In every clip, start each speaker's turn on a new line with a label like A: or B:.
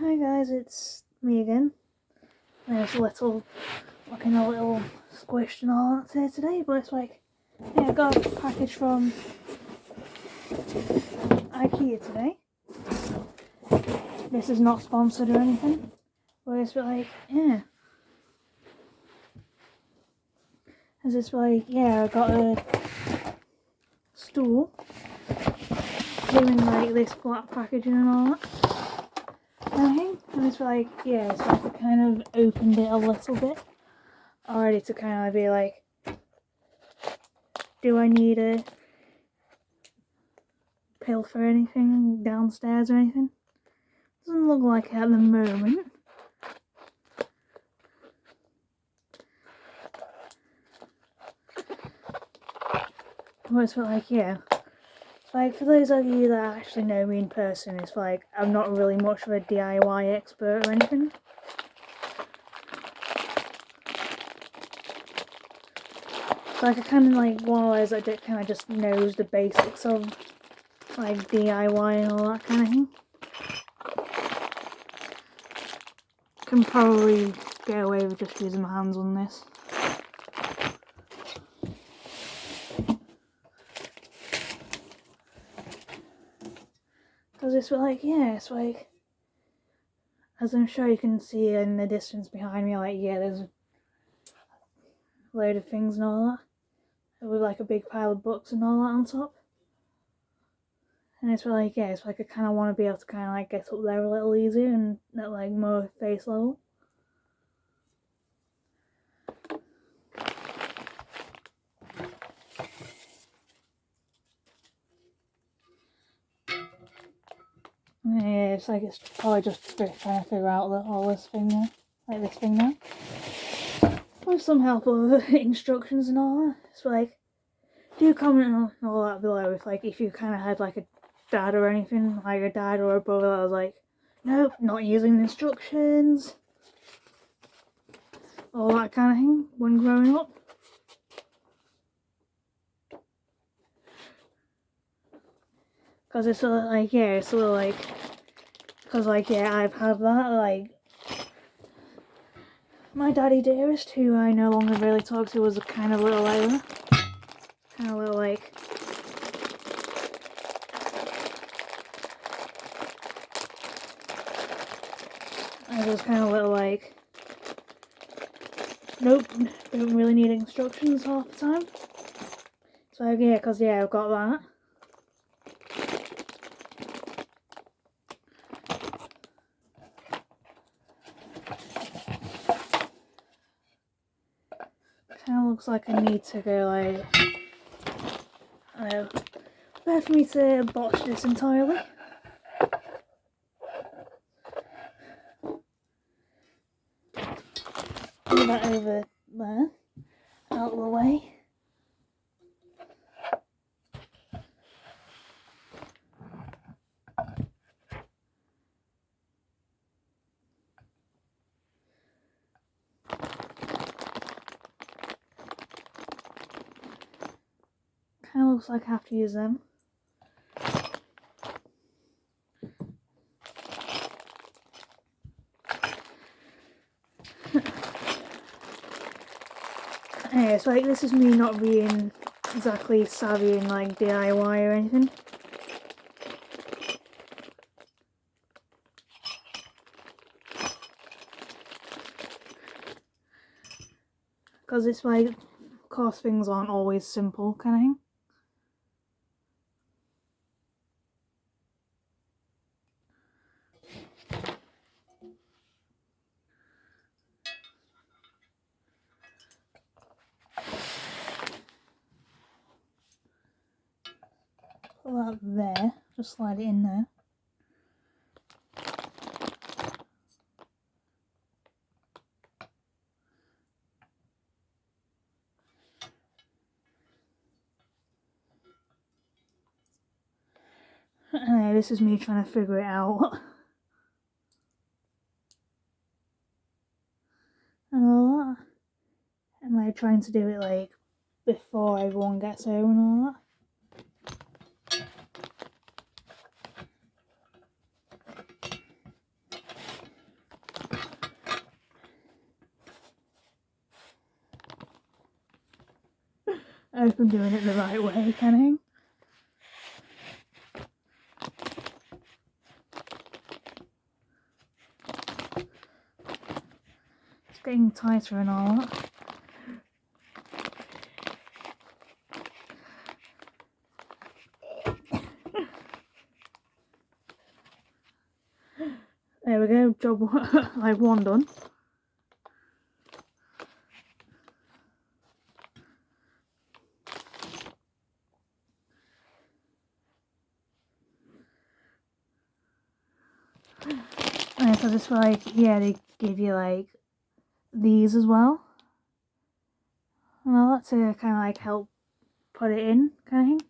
A: Hi guys, it's me again. There's a little squished and all that's here today, but it's like, yeah, I got a package from IKEA today. This is not sponsored or anything, but it's like, yeah. It's like, yeah, I got a stool. Came in like this flat packaging and all that. And it's like, yeah, so I kind of opened it a little bit already to kind of be like, do I need a pill for anything downstairs or anything? Doesn't look like it at the moment. But it's like, yeah. It's like, for those of you that actually know me in person, it's like, I'm not really much of a DIY expert or anything. It's like, I kind of like one of those that kind of just knows the basics of like DIY and all that kind of thing. Can probably get away with just using my hands on this. Because it's like, yeah, it's like, as I'm sure you can see in the distance behind me, like, yeah, there's a load of things and all that. With like a big pile of books and all that on top. And it's like, yeah, it's like I kind of want to be able to kind of like get up there a little easier and at like more face level. Yeah, it's like it's probably just trying to figure out all this thing now, like this thing now. With some help of instructions and all that. It's like, do comment on all that below if you kind of had like a dad or anything, like a dad or a brother that was like, nope, not using the instructions. All that kind of thing when growing up. Because it's sort of like, yeah, it's sort of like, because like, yeah, I've had that, like, my daddy dearest, who I no longer really talk to, was a kind of little like, I was kind of little like, nope, don't really need instructions half the time. So yeah, because yeah, I've got that. Kind of looks like I need to go like, I don't know, better for me to botch this entirely. Move that over there, out of the way. Kind of looks like I have to use them. Anyway, it's like, this is me not being exactly savvy in like DIY or anything. Because it's like, of course things aren't always simple kind of thing. Put that there, just slide it in there. Anyway, this is me trying to figure it out. And all that. And like trying to do it like before everyone gets home and all that. hope I'm doing it the right way, kind of thing. It's getting tighter and all that. There we go, job like 1 done. And so just like, yeah, they give you like these as well. And all that to kind of like help put it in, kind of thing.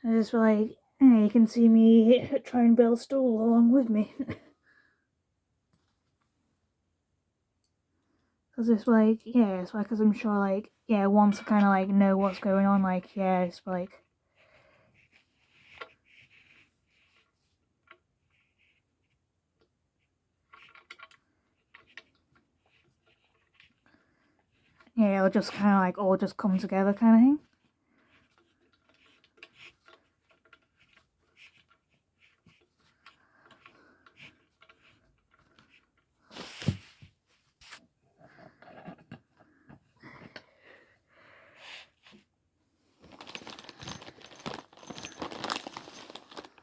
A: And just like, yeah, you can see me try and build a stool along with me. Because it's like, yeah, it's like, because I'm sure like, yeah, once I kind of like know what's going on, like, yeah, it's like, yeah, it'll just kind of like all just come together kind of thing.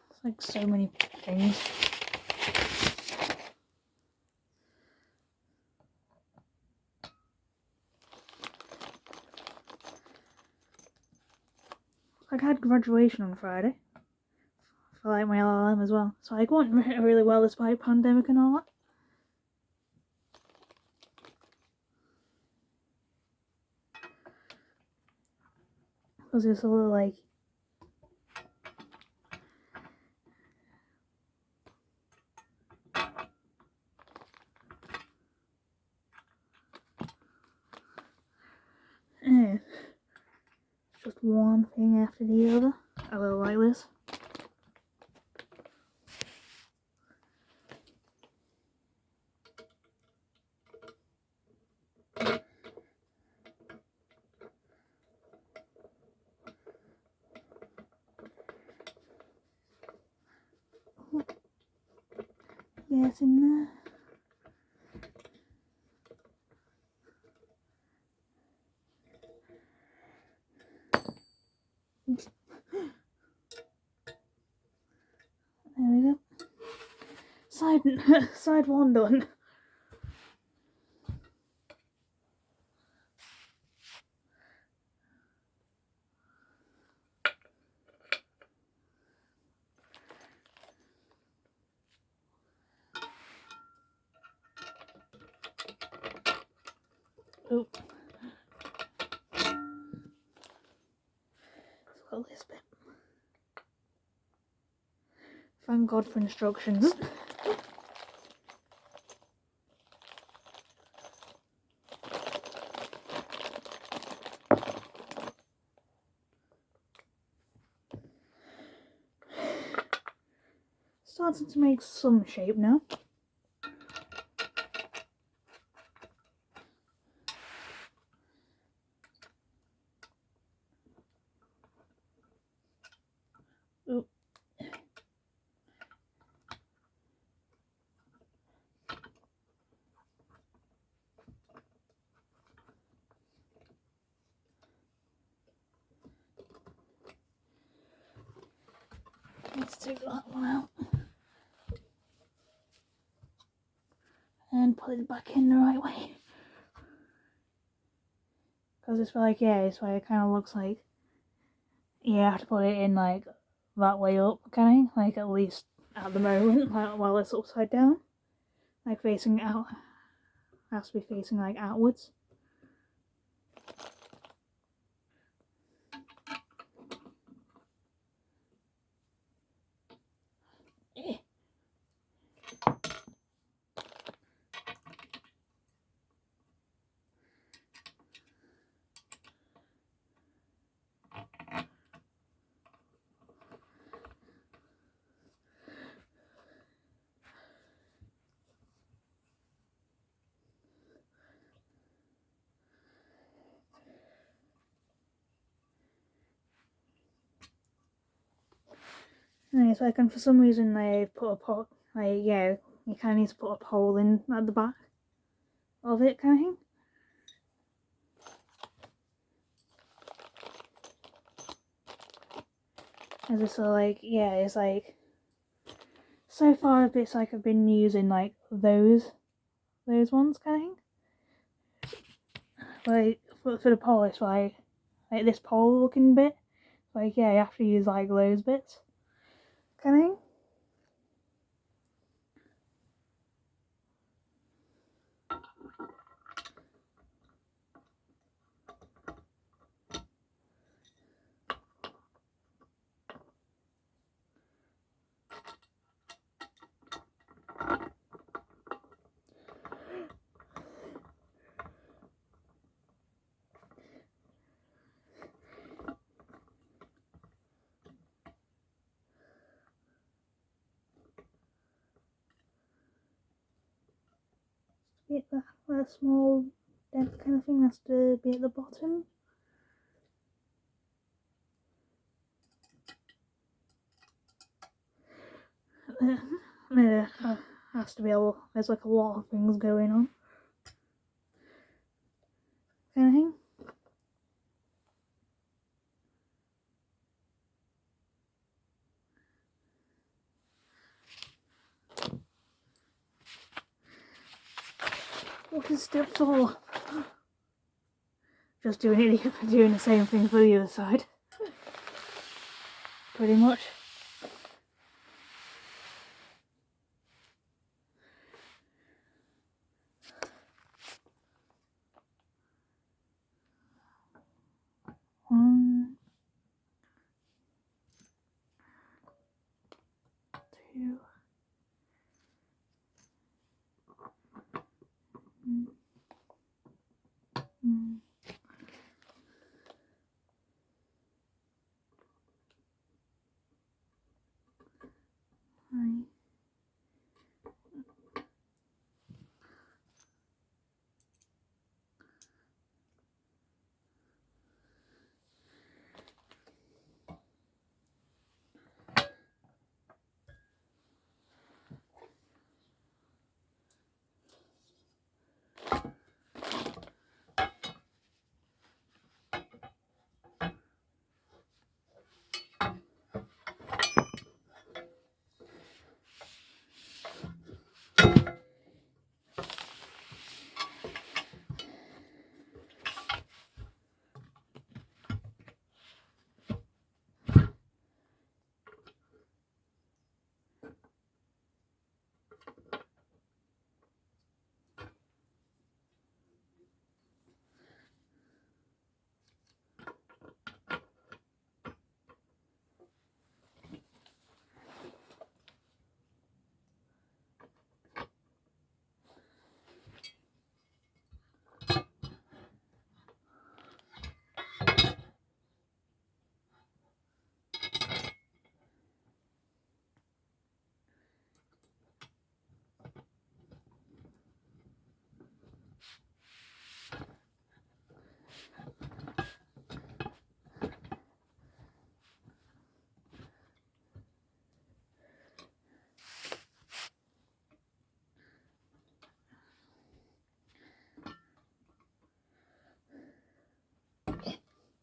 A: It's like so many things. Like, I had graduation on Friday for like my LLM as well, so like went really well despite pandemic and all that. Because it's a little like, eh, just one thing after the other. A little like this. Yes, in there. There we go. Side 1 done. Oh. Got this bit. Thank God for instructions. Starting to make some shape now. Oh. Let's take that one out. And put it back in the right way. Because it's like, yeah, it's like it kind of looks like, yeah, I have to put it in like that way up, kind of, like at least at the moment, like while it's upside down, like facing out, has to be facing like outwards. And it's like, and for some reason they put a pot, like, yeah, you kind of need to put a pole in at the back of it, kind of thing. And it's like, yeah, it's like, so far it's like I've been using like those ones, kind of thing. Like for the polish, like this pole looking bit, like, yeah, you have to use like those bits, kind of thing. Get that small dent kind of thing has to be at the bottom. There has to be there's like a lot of things going on, kind of thing. What is step 4? Just doing the same thing for the other side, pretty much. One, 2. Mm.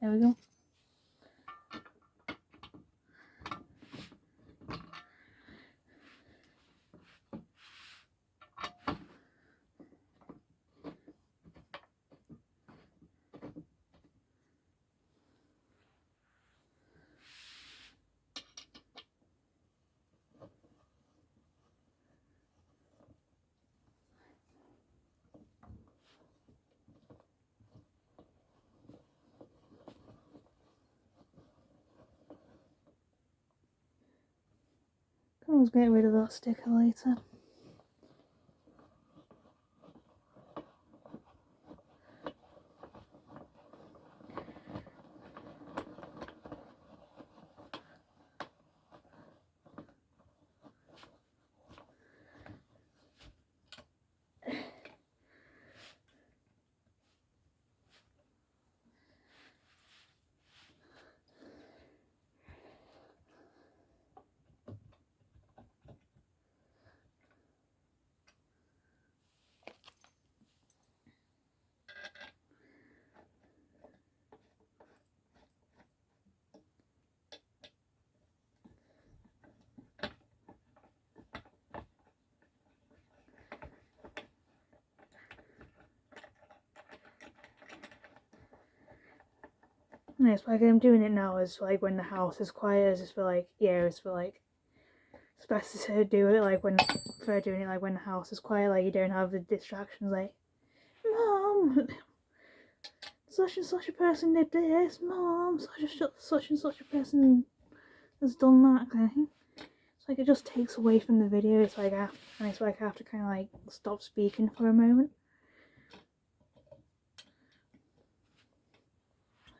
A: There we go. Can always get rid of that sticker later. And it's like I'm doing it now as like when the house is quiet, it's for like, yeah, it's for like, it's best to do it like when, for doing it like when the house is quiet, like you don't have the distractions like, Mom, such and such a person did this, Mom, such and such a person has done that kind of thing. It's like it just takes away from the video. It's like and it's like I have to kind of like stop speaking for a moment.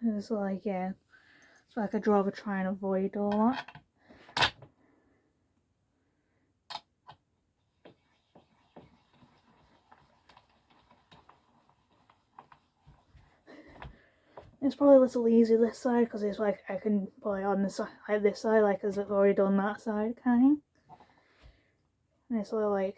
A: It's like, yeah, it's like I'd rather try and avoid all that. It's probably a little easier this side because it's like I can put it on the side, like this side, like as I've already done that side kind of thing. And it's sort of like,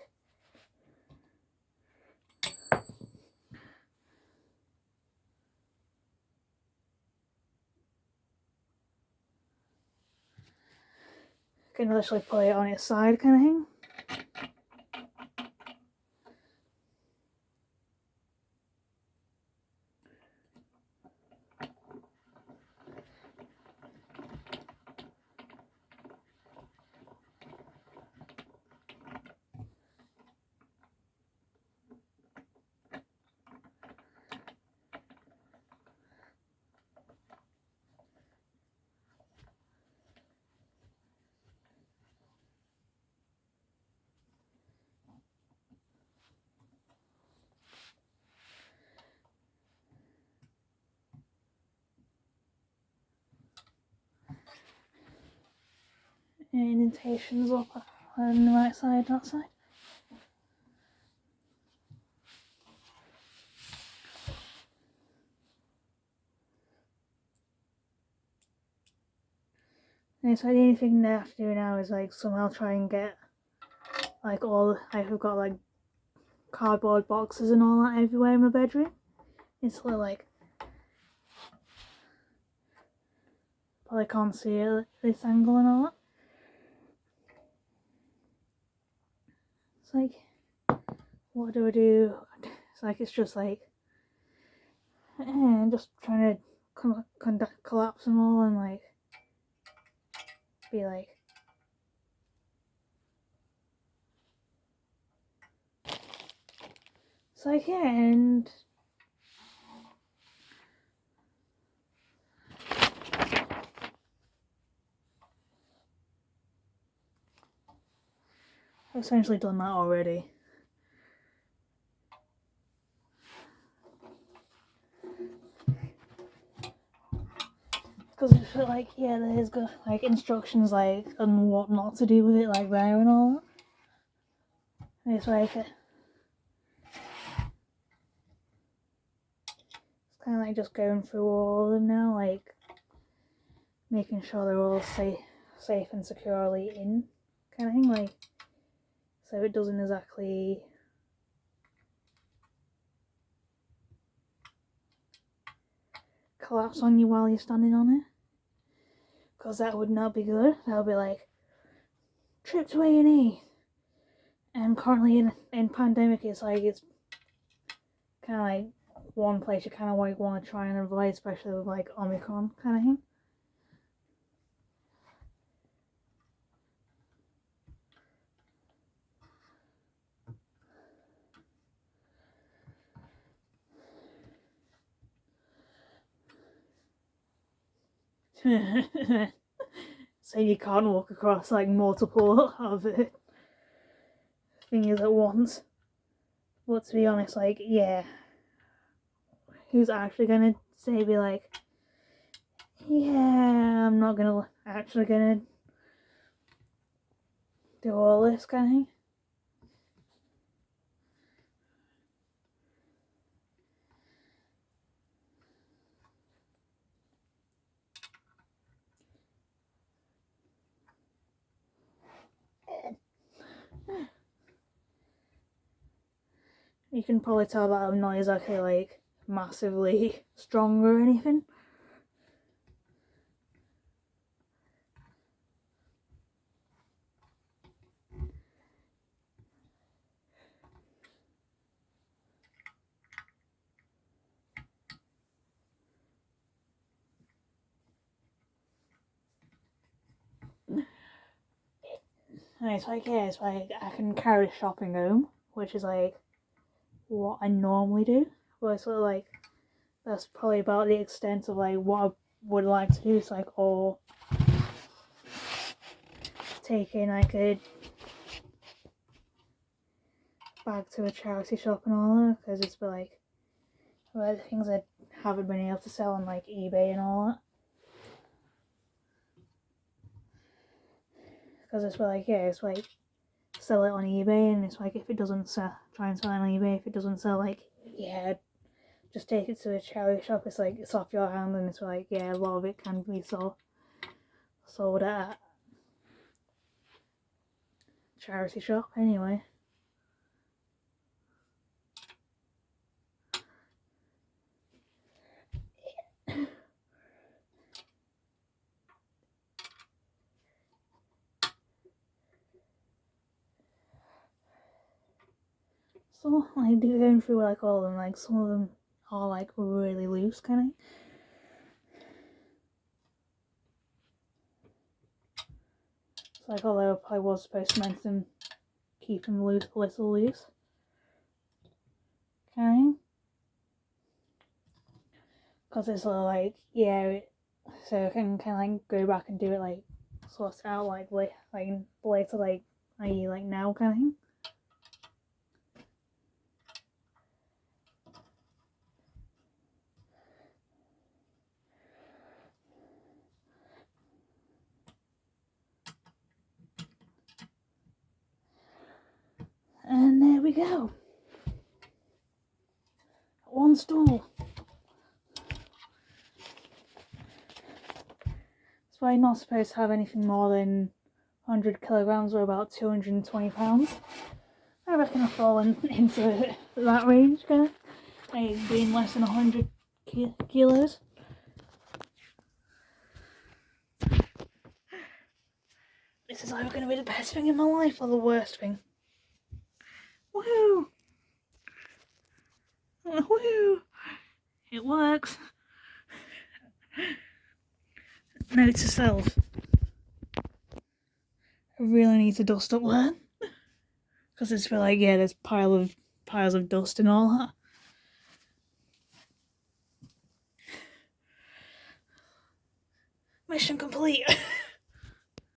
A: I can literally put it on its side kind of thing. Indentations up on the right side, that side. And so the only thing they have to do now is like somehow try and get like all, I've got like cardboard boxes and all that everywhere in my bedroom. It's like, probably can't see it at this angle and all that. It's like, what do I do? It's like, it's just like, just trying to collapse them all and like, be like, it's like, yeah, and I've essentially done that already. Because it's like, yeah, there's got like instructions like on what not to do with it, like there and all that. And it's like, it's kind of like just going through all of them now, like making sure they're all safe and securely in, kind of thing, like, so it doesn't exactly collapse on you while you're standing on it, because that would not be good. That would be like, trip to A&E. And currently in pandemic, it's like, it's kind of like one place you kind of like want to try and avoid, especially with like Omicron kind of thing. So you can't walk across like multiple of it things at once. But to be honest, like, yeah, who's actually gonna be like, yeah, I'm not actually gonna do all this kind of thing. You can probably tell that I'm not exactly like massively strong or anything. And it's like, yeah, it's like I can carry shopping home, which is like what I normally do. But it's sort of like that's probably about the extent of like what I would like to do. It's like, or taking like a bag to a charity shop and all that, because it's like the things I haven't been able to sell on like eBay and all that. Because it's like, yeah, it's like sell it on eBay, and it's like if it doesn't sell, try and sell it on eBay. If it doesn't sell, like, yeah, just take it to a charity shop. It's like it's off your hand, and it's like, yeah, a lot of it can be sold at charity shop anyway. So like going through like all of them, like some of them are like really loose kind of. It's like, although I was supposed to meant them keep them loose, a little loose. Okay. Because it's sort of like, yeah, so I can kind of like go back and do it like sort it out like later, like i.e. like now kind of thing. And there we go. One stool. So I'm not supposed to have anything more than 100 kilograms or about 220 pounds. I reckon I've fallen into that range, kind of. Like being less than 100 kilos. This is either going to be the best thing in my life or the worst thing. Woohoo! Woohoo! It works. Note to self. I really need to dust up there. Because it's feel like, yeah, there's piles of dust and all that. Mission complete.